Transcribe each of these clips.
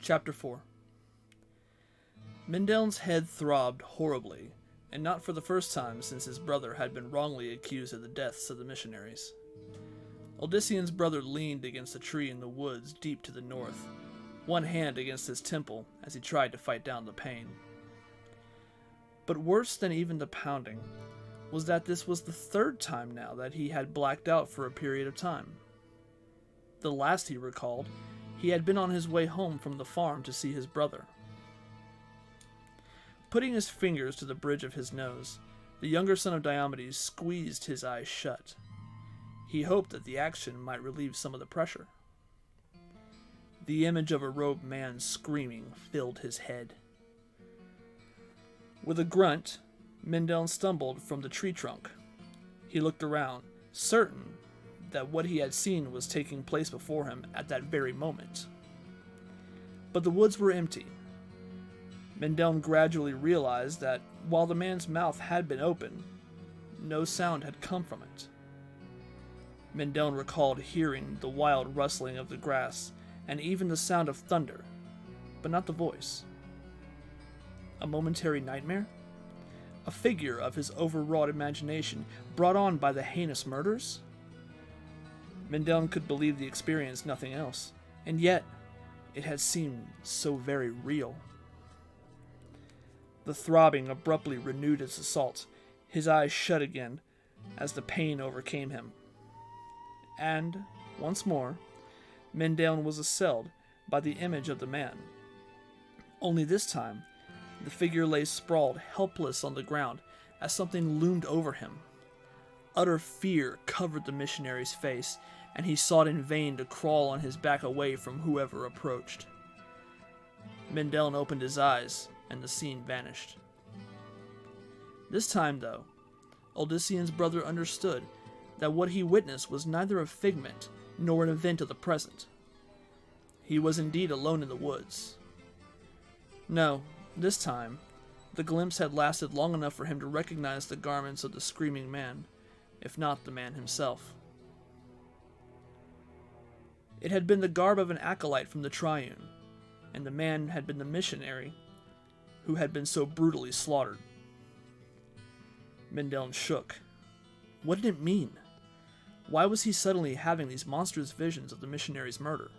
Chapter 4. Mendel's head throbbed horribly, and not for the first time since his brother had been wrongly accused of the deaths of the missionaries. Odyssean's brother leaned against a tree in the woods deep to the north, one hand against his temple as he tried to fight down the pain. But worse than even the pounding was that this was the third time now that he had blacked out for a period of time. The last he recalled, he had been on his way home from the farm to see his brother. Putting his fingers to the bridge of his nose, the younger son of Diomedes squeezed his eyes shut. He hoped that the action might relieve some of the pressure. The image of a robed man screaming filled his head. With a grunt, Mendel stumbled from the tree trunk. He looked around, certain that what he had seen was taking place before him at that very moment. But the woods were empty. Mendel gradually realized that while the man's mouth had been open, no sound had come from it. Mendel recalled hearing the wild rustling of the grass and even the sound of thunder, but not the voice. A momentary nightmare? A figure of his overwrought imagination brought on by the heinous murders? Mendel could believe the experience nothing else, and yet it had seemed so very real. The throbbing abruptly renewed its assault, his eyes shut again as the pain overcame him. And, once more, Mendel was assailed by the image of the man. Only this time, the figure lay sprawled helpless on the ground as something loomed over him. Utter fear covered the missionary's face, and he sought in vain to crawl on his back away from whoever approached. Mendel opened his eyes, and the scene vanished. This time, though, Odyssean's brother understood that what he witnessed was neither a figment nor an event of the present. He was indeed alone in the woods. No, this time, the glimpse had lasted long enough for him to recognize the garments of the screaming man, if not the man himself. It had been the garb of an acolyte from the Triune, and the man had been the missionary who had been so brutally slaughtered. Mendel shook. What did it mean? Why was he suddenly having these monstrous visions of the missionary's murder?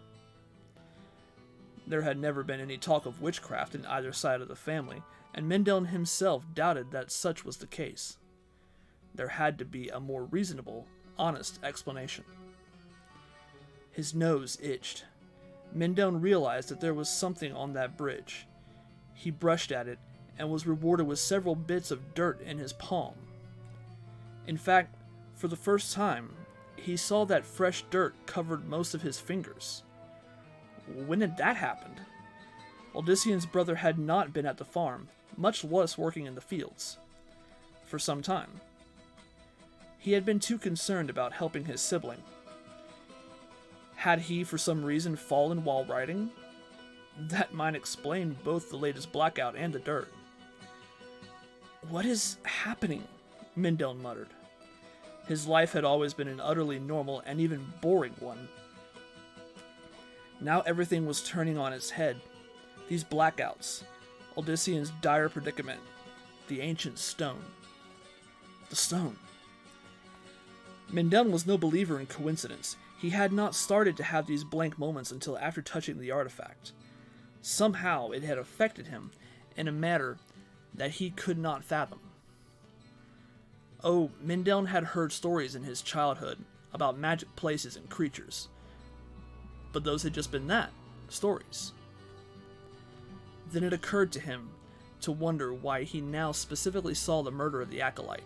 There had never been any talk of witchcraft in either side of the family, and Mendel himself doubted that such was the case. There had to be a more reasonable, honest explanation. His nose itched. Mendel realized that there was something on that bridge. He brushed at it and was rewarded with several bits of dirt in his palm. In fact, for the first time, he saw that fresh dirt covered most of his fingers. When had that happened? Odyssean's brother had not been at the farm, much less working in the fields, for some time. He had been too concerned about helping his sibling. Had he, for some reason, fallen while riding? That might explain both the latest blackout and the dirt. What is happening? Mendel muttered. His life had always been an utterly normal and even boring one. Now everything was turning on its head. These blackouts, Odyssean's dire predicament, the ancient stone. The stone. Mendel was no believer in coincidence. He had not started to have these blank moments until after touching the artifact. Somehow it had affected him in a manner that he could not fathom. Oh, Mendel had heard stories in his childhood about magic places and creatures. But those had just been that, stories. Then it occurred to him to wonder why he now specifically saw the murder of the acolyte.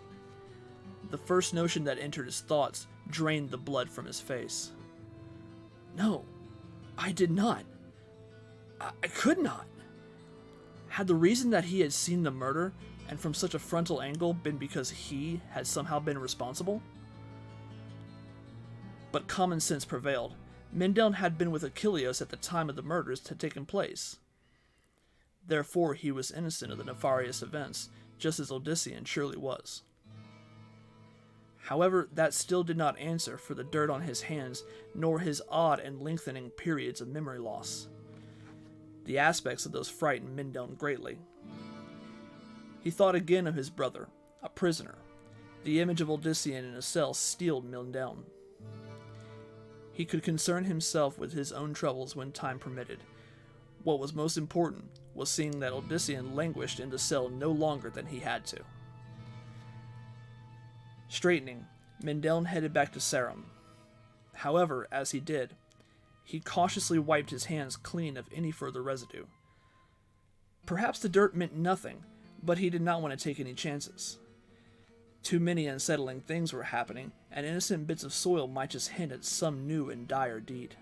The first notion that entered his thoughts drained the blood from his face. No, I did not. I could not. Had the reason that he had seen the murder, and from such a frontal angle, been because he had somehow been responsible? But common sense prevailed. Mendel had been with Achilles at the time of the murders had taken place. Therefore he was innocent of the nefarious events, just as Odyssean surely was. However, that still did not answer for the dirt on his hands, nor his odd and lengthening periods of memory loss. The aspects of those frightened Mendel greatly. He thought again of his brother, a prisoner. The image of Odyssean in a cell steeled Mendel. He could concern himself with his own troubles when time permitted. What was most important was seeing that Odyssean languished in the cell no longer than he had to. Straightening, Mendel headed back to Sarum. However, as he did, he cautiously wiped his hands clean of any further residue. Perhaps the dirt meant nothing, but he did not want to take any chances. Too many unsettling things were happening, and innocent bits of soil might just hint at some new and dire deed.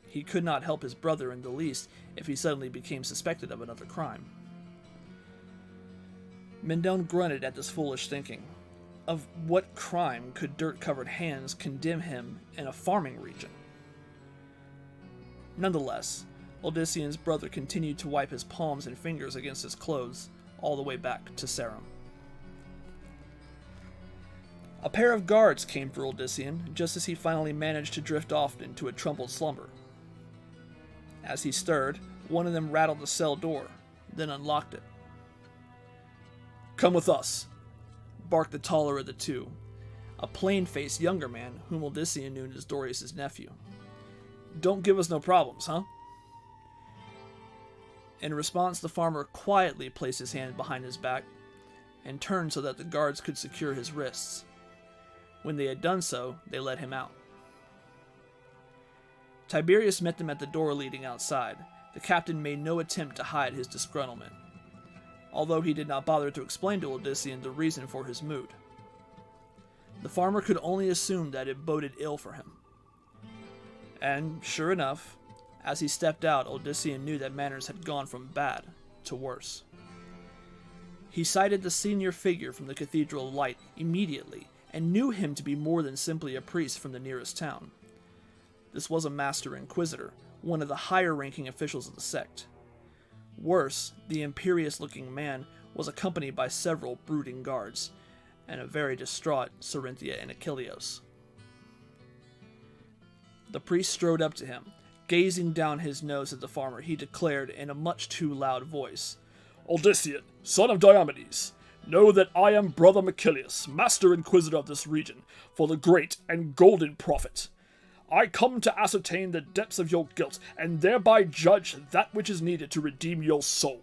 He could not help his brother in the least if he suddenly became suspected of another crime. Mendel grunted at this foolish thinking. Of what crime could dirt-covered hands condemn him in a farming region? Nonetheless, Odyssean's brother continued to wipe his palms and fingers against his clothes all the way back to Sarum. A pair of guards came for Odyssean just as he finally managed to drift off into a troubled slumber. As he stirred, one of them rattled the cell door, then unlocked it. "Come with us," barked the taller of the two, a plain-faced younger man whom Odyssean knew as Dorius' nephew. "Don't give us no problems, huh?" In response, the farmer quietly placed his hand behind his back and turned so that the guards could secure his wrists. When they had done so, they let him out. Tiberius met them at the door leading outside. The captain made no attempt to hide his disgruntlement, although he did not bother to explain to Odyssean the reason for his mood. The farmer could only assume that it boded ill for him. And, sure enough, as he stepped out, Odyssean knew that matters had gone from bad to worse. He sighted the senior figure from the cathedral light immediately, and knew him to be more than simply a priest from the nearest town. This was a master inquisitor, one of the higher-ranking officials of the sect. Worse, the imperious-looking man was accompanied by several brooding guards, and a very distraught Cerinthia and Achilleos. The priest strode up to him. Gazing down his nose at the farmer, he declared in a much too loud voice, "Odyssean, son of Diomedes, know that I am brother Miraculous, master inquisitor of this region, for the great and golden prophet. I come to ascertain the depths of your guilt, and thereby judge that which is needed to redeem your soul."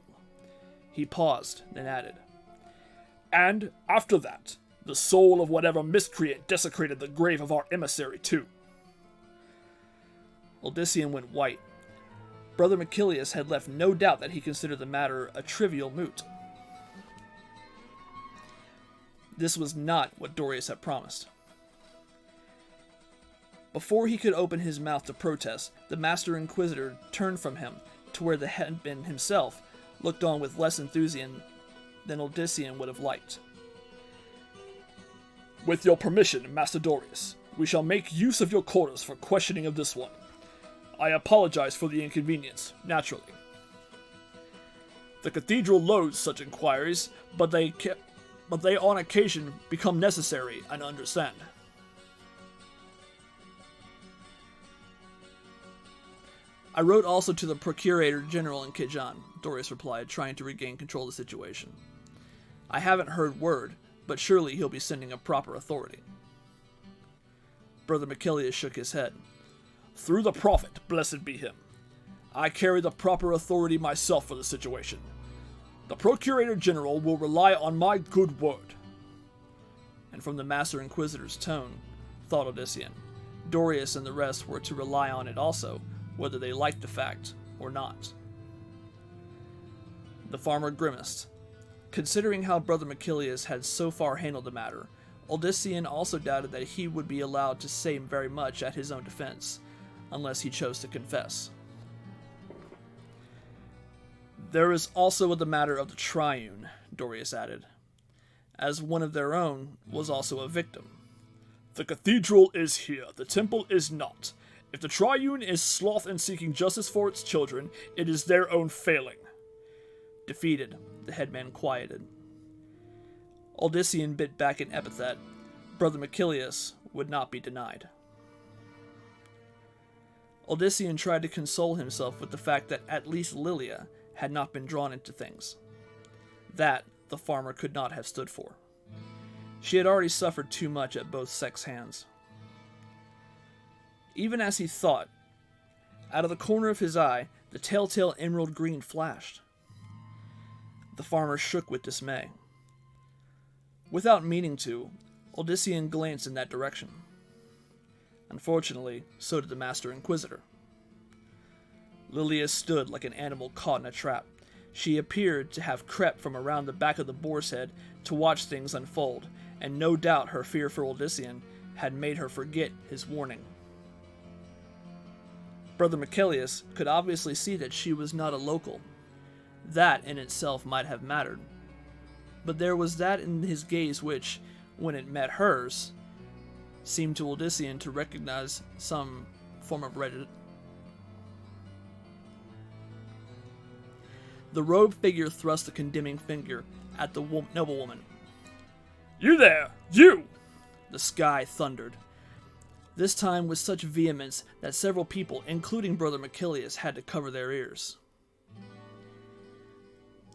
He paused, then added, "And, after that, the soul of whatever miscreant desecrated the grave of our emissary too." Odyssean went white. Brother Miraculous had left no doubt that he considered the matter a trivial moot. This was not what Dorius had promised. Before he could open his mouth to protest, the Master Inquisitor turned from him to where the headman himself looked on with less enthusiasm than Odyssean would have liked. "With your permission, Master Dorius, we shall make use of your quarters for questioning of this one. I apologize for the inconvenience, naturally. The cathedral loathes such inquiries, but they on occasion become necessary and understand." "I wrote also to the Procurator General in Kijan," Dorius replied, trying to regain control of the situation. "I haven't heard word, but surely he'll be sending a proper authority." Brother Miraculous shook his head. "Through the prophet, blessed be him. I carry the proper authority myself for the situation. The Procurator General will rely on my good word." And from the Master Inquisitor's tone, thought Odyssean, Dorius and the rest were to rely on it also, whether they liked the fact or not. The farmer grimaced. Considering how Brother Miraculous had so far handled the matter, Odyssean also doubted that he would be allowed to say very much at his own defense, unless he chose to confess. "There is also the matter of the Triune," Dorius added, as one of their own was also a victim. "The cathedral is here, the temple is not. If the Triune is sloth in seeking justice for its children, it is their own failing." Defeated, the headman quieted. Odyssean bit back an epithet. Brother Miraculous would not be denied. Odyssean tried to console himself with the fact that at least Lilia had not been drawn into things. That the farmer could not have stood for. She had already suffered too much at both sex hands. Even as he thought, out of the corner of his eye, the telltale emerald green flashed. The farmer shook with dismay. Without meaning to, Odyssean glanced in that direction. Unfortunately, so did the Master Inquisitor. Lilia stood like an animal caught in a trap. She appeared to have crept from around the back of the boar's head to watch things unfold, and no doubt her fear for Odyssean had made her forget his warning. Brother Miraculous could obviously see that she was not a local. That in itself might have mattered. But there was that in his gaze which, when it met hers, seemed to Odyssean to recognize some form of red. The robed figure thrust a condemning finger at the noblewoman. "You there! You!" the sky thundered. This time with such vehemence that several people, including Brother Miraculous, had to cover their ears.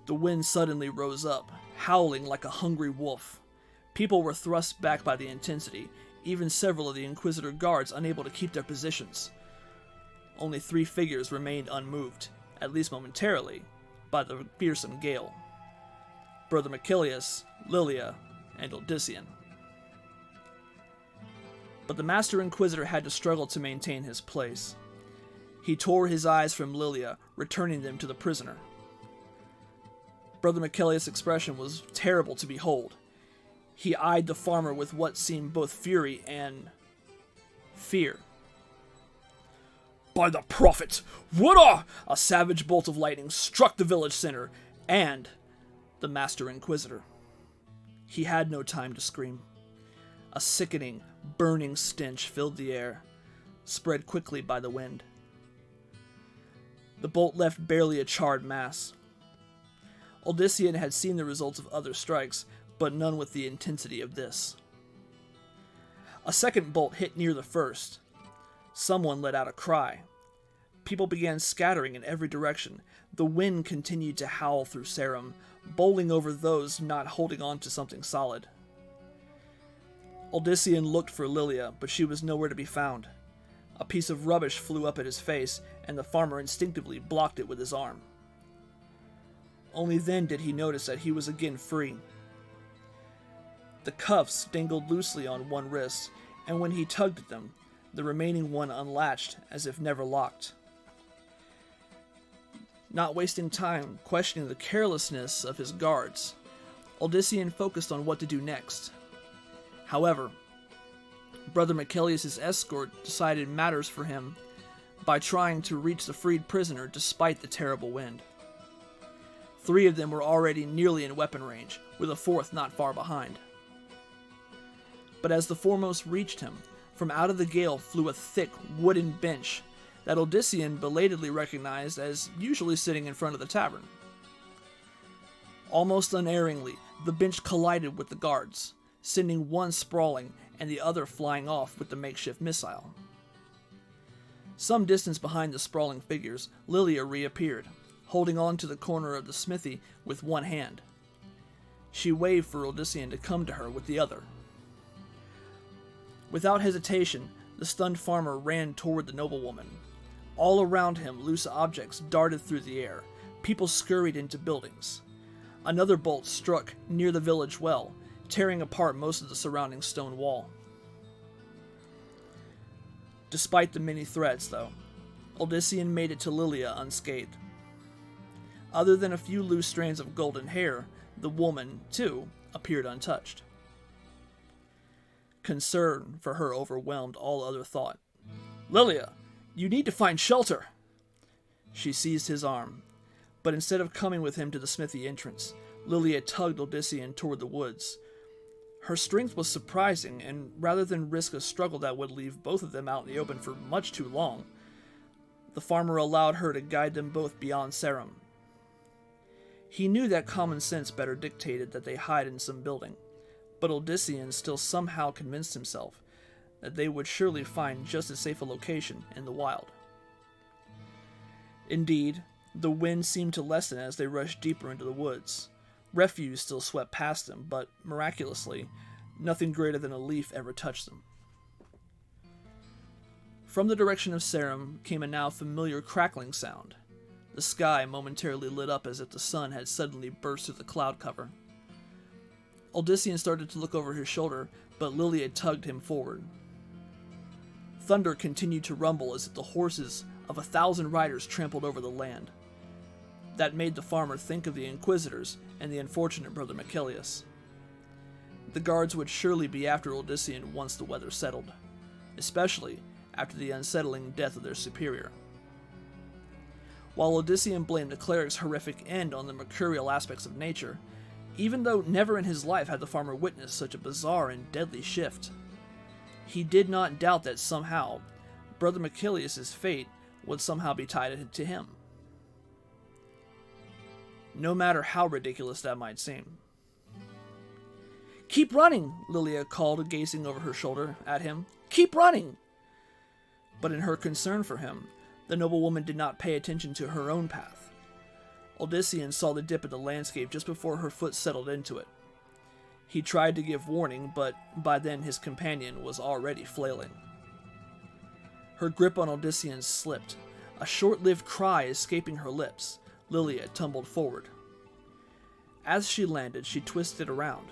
The wind suddenly rose up, howling like a hungry wolf. People were thrust back by the intensity, even several of the Inquisitor guards unable to keep their positions. Only 3 figures remained unmoved, at least momentarily, by the fearsome gale. Brother Miraculous, Lilia, and Odyssean. But the Master Inquisitor had to struggle to maintain his place. He tore his eyes from Lilia, returning them to the prisoner. Brother Miraculous' expression was terrible to behold. He eyed the farmer with what seemed both fury and fear. "By the prophet! What a savage bolt of lightning struck the village center, and the Master Inquisitor. He had no time to scream. A sickening, burning stench filled the air, spread quickly by the wind. The bolt left barely a charred mass. Odyssean had seen the results of other strikes, but none with the intensity of this. A second bolt hit near the first. Someone let out a cry. People began scattering in every direction. The wind continued to howl through Sarum, bowling over those not holding on to something solid. Odyssean looked for Lilia, but she was nowhere to be found. A piece of rubbish flew up at his face, and the farmer instinctively blocked it with his arm. Only then did he notice that he was again free. The cuffs dangled loosely on one wrist, and when he tugged at them, the remaining one unlatched as if never locked. Not wasting time questioning the carelessness of his guards, Odyssean focused on what to do next. However, Brother Miraculous' escort decided matters for him by trying to reach the freed prisoner despite the terrible wind. 3 of them were already nearly in weapon range, with a 4th not far behind. But as the foremost reached him, from out of the gale flew a thick wooden bench that Odyssean belatedly recognized as usually sitting in front of the tavern. Almost unerringly, the bench collided with the guards, sending one sprawling and the other flying off with the makeshift missile. Some distance behind the sprawling figures, Lilia reappeared, holding on to the corner of the smithy with one hand. She waved for Odyssean to come to her with the other. Without hesitation, the stunned farmer ran toward the noblewoman. All around him, loose objects darted through the air. People scurried into buildings. Another bolt struck near the village well, tearing apart most of the surrounding stone wall. Despite the many threats, though, Odyssean made it to Lilia unscathed. Other than a few loose strands of golden hair, the woman, too, appeared untouched. Concern for her overwhelmed all other thought. "Lilia, you need to find shelter!" She seized his arm, but instead of coming with him to the smithy entrance, Lilia tugged Odyssean toward the woods. Her strength was surprising, and rather than risk a struggle that would leave both of them out in the open for much too long, the farmer allowed her to guide them both beyond Sarum. He knew that common sense better dictated that they hide in some building, but Odyssean still somehow convinced himself that they would surely find just as safe a location in the wild. Indeed, the wind seemed to lessen as they rushed deeper into the woods. Refuse still swept past them, but miraculously, nothing greater than a leaf ever touched them. From the direction of Sarum came a now familiar crackling sound. The sky momentarily lit up as if the sun had suddenly burst through the cloud cover. Odyssean started to look over his shoulder, but Lilia tugged him forward. Thunder continued to rumble as if the horses of 1,000 riders trampled over the land. That made the farmer think of the inquisitors and the unfortunate brother Miraculous. The guards would surely be after Odyssean once the weather settled, especially after the unsettling death of their superior. While Odyssean blamed the cleric's horrific end on the mercurial aspects of nature, even though never in his life had the farmer witnessed such a bizarre and deadly shift, he did not doubt that somehow brother Miraculous's fate would somehow be tied to him, no matter how ridiculous that might seem. "Keep running!" Lilia called, gazing over her shoulder at him. "Keep running!" But in her concern for him, the noblewoman did not pay attention to her own path. Odyssean saw the dip in the landscape just before her foot settled into it. He tried to give warning, but by then his companion was already flailing. Her grip on Odyssean slipped. A short-lived cry escaping her lips, Lilia tumbled forward. As she landed, she twisted around.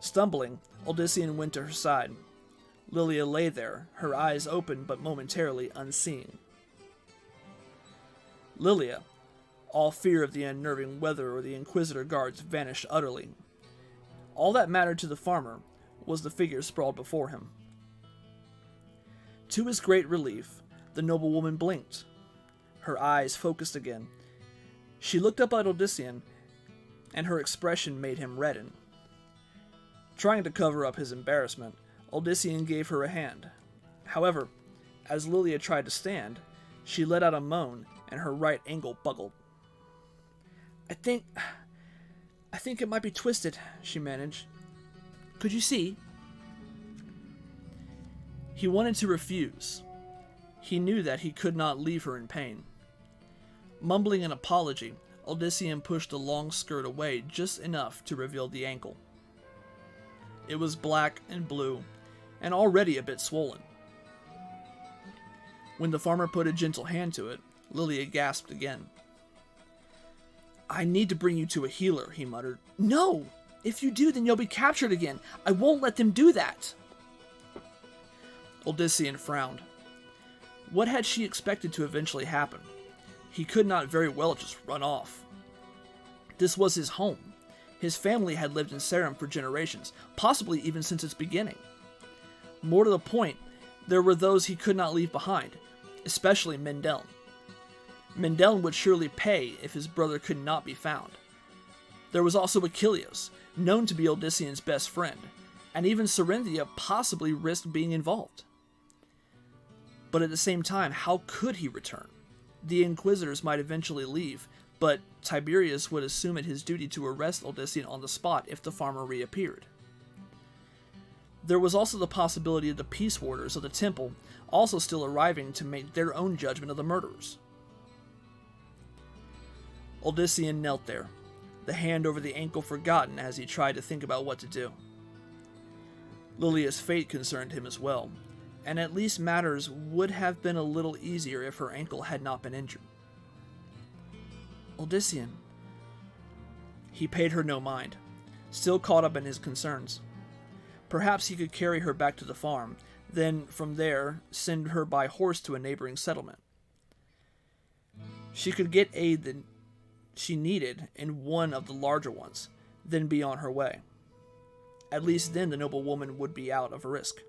Stumbling, Odyssean went to her side. Lilia lay there, her eyes open but momentarily unseeing. Lilia, all fear of the unnerving weather or the inquisitor guards, vanished utterly. All that mattered to the farmer was the figure sprawled before him. To his great relief, the noblewoman blinked. Her eyes focused again. She looked up at Odyssean, and her expression made him redden. Trying to cover up his embarrassment, Odyssean gave her a hand. However, as Lilia tried to stand, she let out a moan, and her right ankle buckled. I think it might be twisted," she managed. "Could you see?" He wanted to refuse. He knew that he could not leave her in pain. Mumbling an apology, Odyssean pushed the long skirt away just enough to reveal the ankle. It was black and blue, and already a bit swollen. When the farmer put a gentle hand to it, Lilia gasped again. "I need to bring you to a healer," he muttered. "No! If you do, then you'll be captured again. I won't let them do that." Odyssean frowned. What had she expected to eventually happen? He could not very well just run off. This was his home. His family had lived in Sarum for generations, possibly even since its beginning. More to the point, there were those he could not leave behind, especially Mendel. Mendel would surely pay if his brother could not be found. There was also Achilles, known to be Odyssean's best friend, and even Cerynthia possibly risked being involved. But at the same time, how could he return? The Inquisitors might eventually leave, but Tiberius would assume it his duty to arrest Odyssean on the spot if the farmer reappeared. There was also the possibility of the peace warders of the temple also still arriving to make their own judgment of the murderers. Odyssean knelt there, the hand over the ankle forgotten as he tried to think about what to do. Lilia's fate concerned him as well, and at least matters would have been a little easier if her ankle had not been injured. Odyssean. He paid her no mind, still caught up in his concerns. Perhaps he could carry her back to the farm, then from there send her by horse to a neighboring settlement. She could get aid that she needed in one of the larger ones, then be on her way. At least then the noble woman would be out of risk.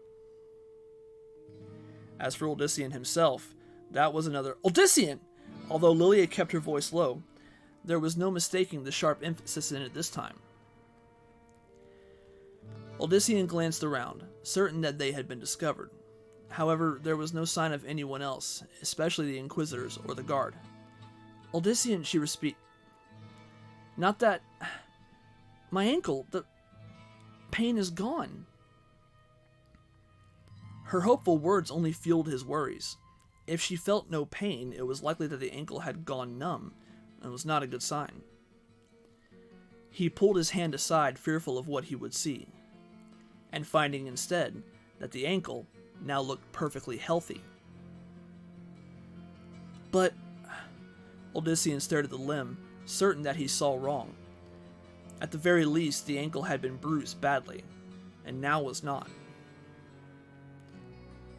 As for Odyssean himself, that was another Odyssean! Although Lilia kept her voice low, there was no mistaking the sharp emphasis in it this time. Odyssean glanced around, certain that they had been discovered. However, there was no sign of anyone else, especially the Inquisitors or the guard. Odyssean, she repeated. Not that... My ankle, the pain is gone. Her hopeful words only fueled his worries. If she felt no pain, it was likely that the ankle had gone numb, and was not a good sign. He pulled his hand aside, fearful of what he would see, and finding instead that the ankle now looked perfectly healthy. But Odyssean stared at the limb, certain that he saw wrong. At the very least, the ankle had been bruised badly, and now was not.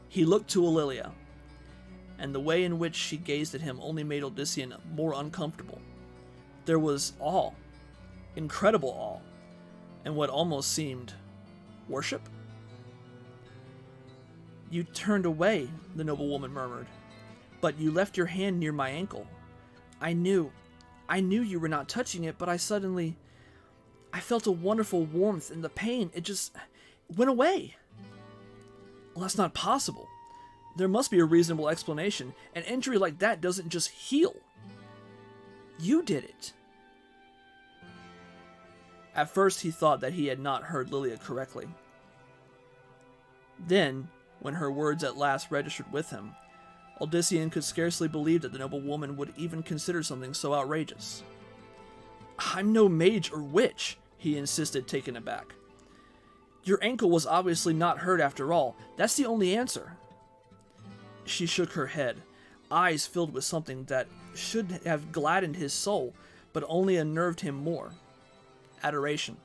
He looked to Aulilia, and the way in which she gazed at him only made Odyssean more uncomfortable. There was awe, incredible awe, and what almost seemed worship. "You turned away," the noblewoman murmured, "but you left your hand near my ankle. I knew you were not touching it, but I felt a wonderful warmth, and the pain, it just went away." "Well, that's not possible. There must be a reasonable explanation. An injury like that doesn't just heal. You did it." At first he thought that he had not heard Lilia correctly. Then, when her words at last registered with him, Odyssean could scarcely believe that the noblewoman would even consider something so outrageous. "I'm no mage or witch," he insisted, taken aback. "Your ankle was obviously not hurt after all. That's the only answer." She shook her head, eyes filled with something that should have gladdened his soul, but only unnerved him more. Adoration.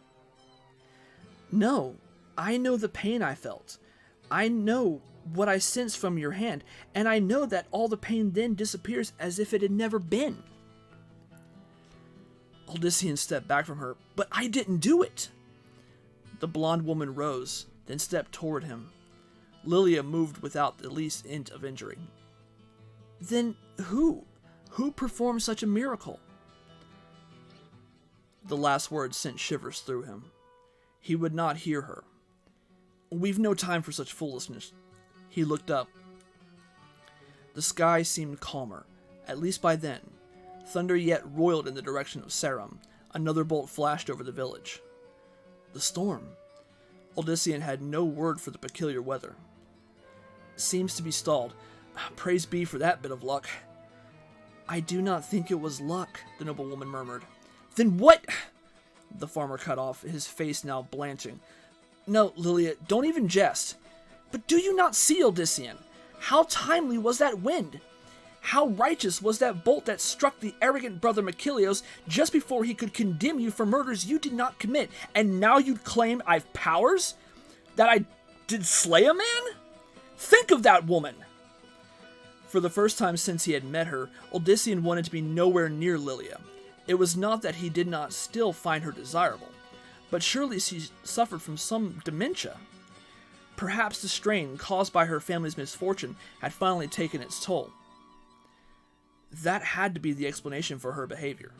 "No, I know the pain I felt. I know what I sensed from your hand, and I know that all the pain then disappears as if it had never been." Odyssean stepped back from her. "But I didn't do it." The blonde woman rose, then stepped toward him. Lilia moved without the least hint of injury. "Then who performed such a miracle?" The last words sent shivers through him. He would not hear her. "We've no time for such foolishness." He looked up. The sky seemed calmer, at least by then. Thunder yet roiled in the direction of Sarum. Another bolt flashed over the village. The storm. Odyssean had no word for the peculiar weather. "Seems to be stalled. Praise be for that bit of luck." "I do not think it was luck," the noblewoman murmured. "Then what?" The farmer cut off, his face now blanching. "No, Lilia, don't even jest. But do you not see, Odyssean? How timely was that wind? How righteous was that bolt that struck the arrogant brother Machilios just before he could condemn you for murders you did not commit, and now you'd claim I've powers? That I did slay a man? Think of that woman!" For the first time since he had met her, Odyssean wanted to be nowhere near Lilia. It was not that he did not still find her desirable, but surely she suffered from some dementia. Perhaps the strain caused by her family's misfortune had finally taken its toll. That had to be the explanation for her behavior.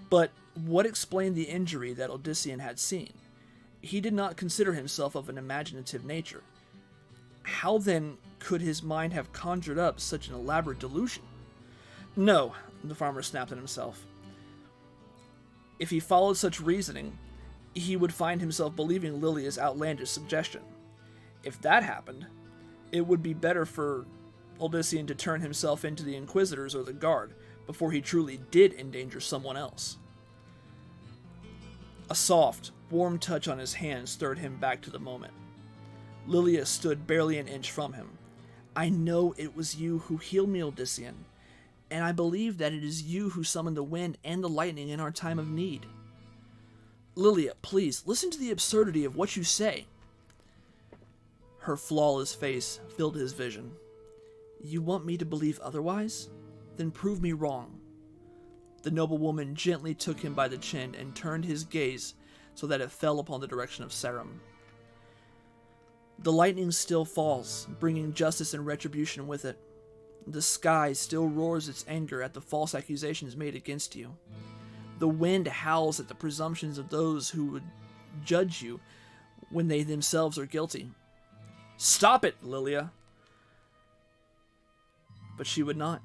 But what explained the injury that Odyssean had seen? He did not consider himself of an imaginative nature. How then could his mind have conjured up such an elaborate delusion? No, the farmer snapped at himself. If he followed such reasoning, he would find himself believing Lilia's outlandish suggestion. If that happened, it would be better for Odyssean to turn himself into the inquisitors or the guard before he truly did endanger someone else. A soft, warm touch on his hand stirred him back to the moment. Lilia stood barely an inch from him. "I know it was you who healed me, Odyssean, and I believe that it is you who summoned the wind and the lightning in our time of need." "Lilia, please, listen to the absurdity of what you say." Her flawless face filled his vision. "You want me to believe otherwise? Then prove me wrong." The noblewoman gently took him by the chin and turned his gaze so that it fell upon the direction of Sarum. "The lightning still falls, bringing justice and retribution with it. The sky still roars its anger at the false accusations made against you. The wind howls at the presumptions of those who would judge you when they themselves are guilty." "Stop it, Lilia!" But she would not.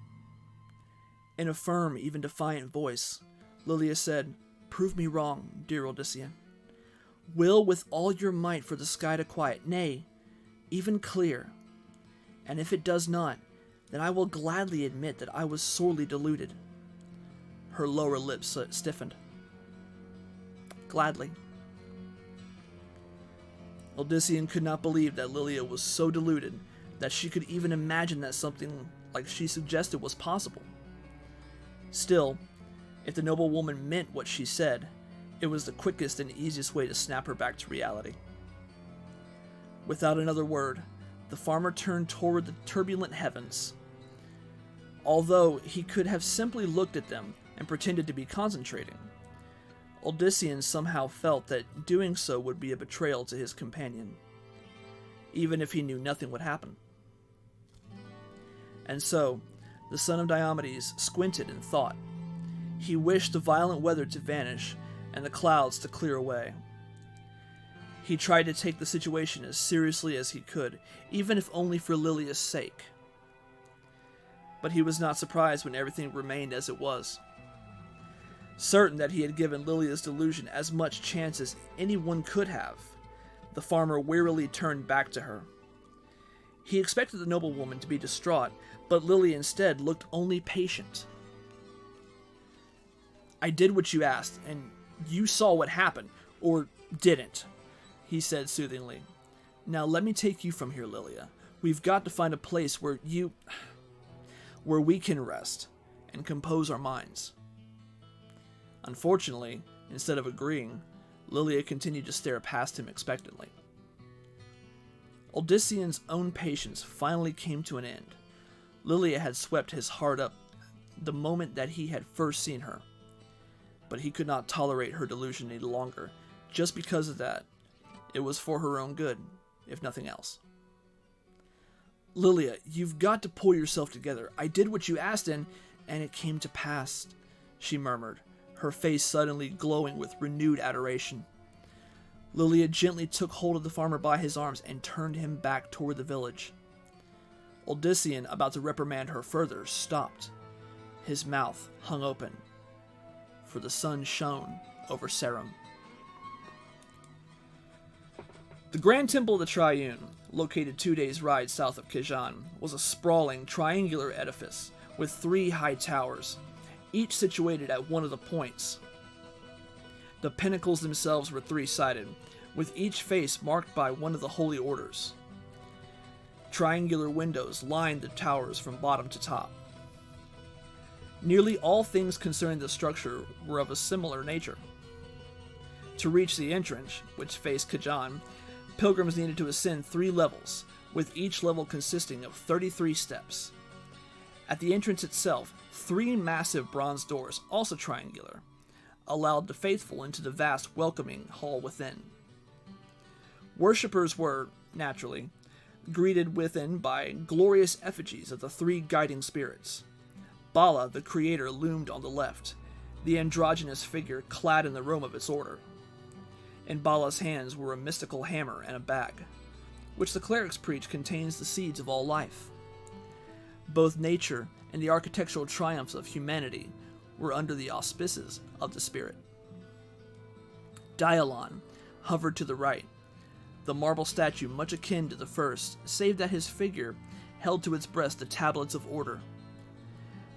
In a firm, even defiant voice, Lilia said, "Prove me wrong, dear Odyssean. Will with all your might for the sky to quiet, nay, even clear. and if it does not, then I will gladly admit that I was sorely deluded. Her lower lips stiffened. Gladly. Odyssean could not believe that Lilia was so deluded that she could even imagine that something like she suggested was possible. Still, if the noble woman meant what she said, it was the quickest and easiest way to snap her back to reality. Without another word, the farmer turned toward the turbulent heavens. Although he could have simply looked at them and pretended to be concentrating, Odyssean somehow felt that doing so would be a betrayal to his companion, even if he knew nothing would happen. And so, the son of Diomedes squinted and thought. He wished the violent weather to vanish and the clouds to clear away. He tried to take the situation as seriously as he could, even if only for Lilia's sake. But he was not surprised when everything remained as it was. Certain that he had given Lilia's delusion as much chance as anyone could have, the farmer wearily turned back to her. He expected the noblewoman to be distraught, but Lilia instead looked only patient. I did what you asked, and you saw what happened, or didn't, he said soothingly. Now let me take you from here, Lilia. We've got to find a place where we can rest and compose our minds. Unfortunately, instead of agreeing, Lilia continued to stare past him expectantly. Odyssean's own patience finally came to an end. Lilia had swept his heart up the moment that he had first seen her. But he could not tolerate her delusion any longer. Just because of that, it was for her own good, if nothing else. Lilia, you've got to pull yourself together. I did what you asked and it came to pass, she murmured, her face suddenly glowing with renewed adoration. Lilia gently took hold of the farmer by his arms and turned him back toward the village. Odyssean, about to reprimand her further, stopped. His mouth hung open, for the sun shone over Sarum. The Grand Temple of the Triune, located 2 days' ride south of Kazan, was a sprawling triangular edifice with 3 high towers, each situated at one of the points. The pinnacles themselves were 3-sided, with each face marked by one of the holy orders. Triangular windows lined the towers from bottom to top. Nearly all things concerning the structure were of a similar nature. To reach the entrance, which faced Kazan, pilgrims needed to ascend 3 levels, with each level consisting of 33 steps. At the entrance itself, 3 massive bronze doors, also triangular, allowed the faithful into the vast welcoming hall within. Worshippers were, naturally, greeted within by glorious effigies of the 3 guiding spirits. Bala, the creator, loomed on the left, the androgynous figure clad in the robe of its order. In Bala's hands were a mystical hammer and a bag, which the clerics preach contains the seeds of all life. Both nature and the architectural triumphs of humanity were under the auspices of the spirit. Dialon hovered to the right, the marble statue much akin to the first, save that his figure held to its breast the tablets of order.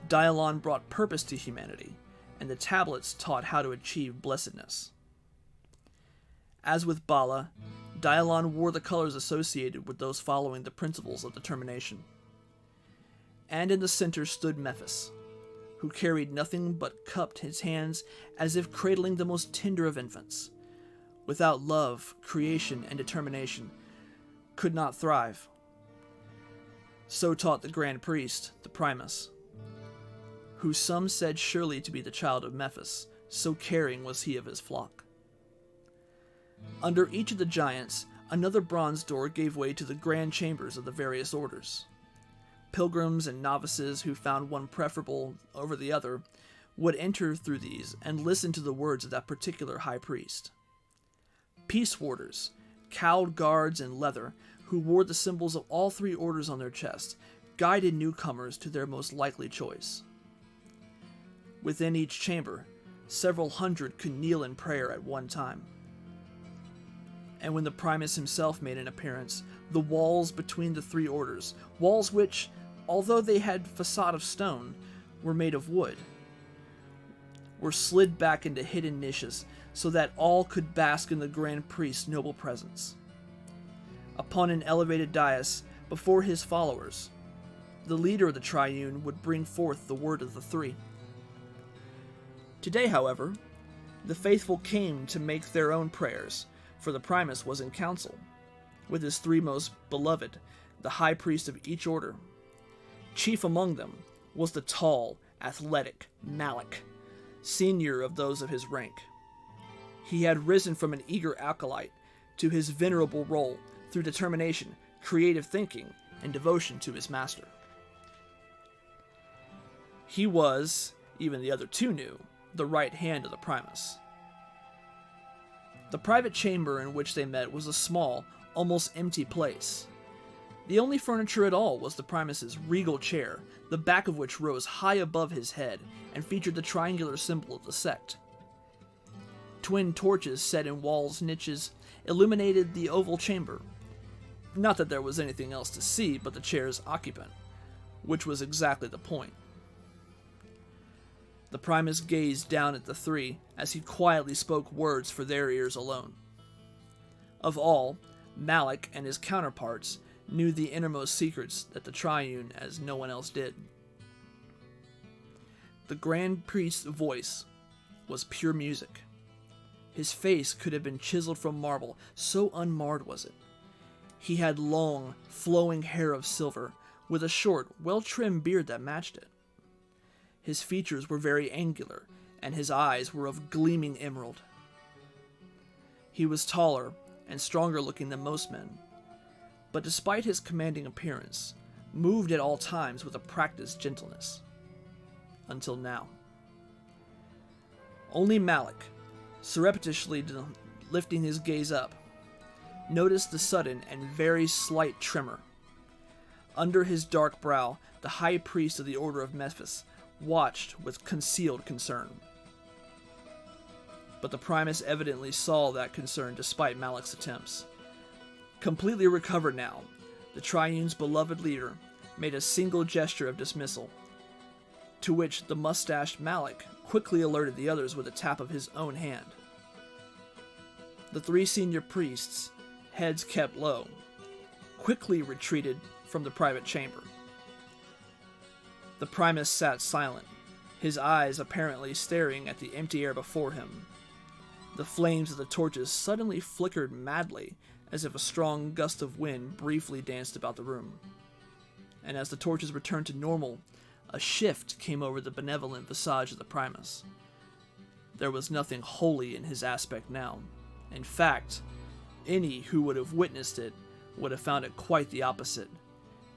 Dialon brought purpose to humanity, and the tablets taught how to achieve blessedness. As with Bala, Dialon wore the colors associated with those following the principles of determination. And in the center stood Mephis, who carried nothing but cupped his hands as if cradling the most tender of infants. Without love, creation, and determination could not thrive. So taught the Grand Priest, the Primus, who some said surely to be the child of Mephis, so caring was he of his flock. Under each of the giants, another bronze door gave way to the grand chambers of the various orders. Pilgrims and novices who found one preferable over the other would enter through these and listen to the words of that particular high priest. Peace warders, cowled guards in leather, who wore the symbols of all 3 orders on their chest, guided newcomers to their most likely choice. Within each chamber, several hundred could kneel in prayer at one time. And when the Primus himself made an appearance, the walls between the three orders, walls which, although they had facade of stone, were made of wood, were slid back into hidden niches so that all could bask in the Grand Priest's noble presence. Upon an elevated dais before his followers, the leader of the Triune would bring forth the word of the three. Today, however, the faithful came to make their own prayers, for the primus was in council, with his three most beloved, the high priest of each order. Chief among them was the tall, athletic Malik, senior of those of his rank. He had risen from an eager acolyte to his venerable role through determination, creative thinking, and devotion to his master. He was, even the other two knew, the right hand of the primus. The private chamber in which they met was a small, almost empty place. The only furniture at all was the primus's regal chair, the back of which rose high above his head and featured the triangular symbol of the sect. Twin torches set in walls' niches illuminated the oval chamber. Not that there was anything else to see but the chair's occupant, which was exactly the point. The primus gazed down at the three as he quietly spoke words for their ears alone. Of all, Malik and his counterparts knew the innermost secrets that the Triune as no one else did. The Grand Priest's voice was pure music. His face could have been chiseled from marble, so unmarred was it. He had long, flowing hair of silver, with a short, well-trimmed beard that matched it. His features were very angular, and his eyes were of gleaming emerald. He was taller and stronger looking than most men, but despite his commanding appearance, moved at all times with a practiced gentleness. Until now. Only Malik, surreptitiously lifting his gaze up, noticed the sudden and very slight tremor. Under his dark brow, the high priest of the Order of Memphis watched with concealed concern. But the primus evidently saw that concern despite Malik's attempts. Completely recovered now, the Triune's beloved leader made a single gesture of dismissal, to which the mustached Malik quickly alerted the others with a tap of his own hand. The three senior priests, heads kept low, quickly retreated from the private chamber. The primus sat silent, his eyes apparently staring at the empty air before him. The flames of the torches suddenly flickered madly, as if a strong gust of wind briefly danced about the room. And as the torches returned to normal, a shift came over the benevolent visage of the primus. There was nothing holy in his aspect now. In fact, any who would have witnessed it would have found it quite the opposite,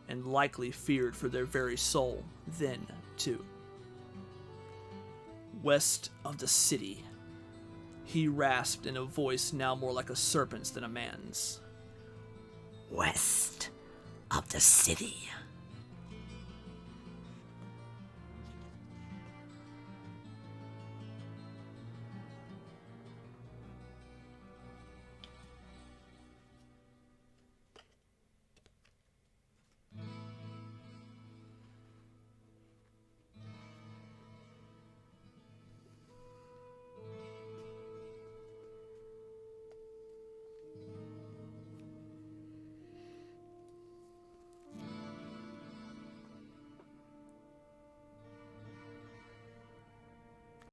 and likely feared for their very soul then, too. West of the city, he rasped in a voice now more like a serpent's than a man's. West of the city.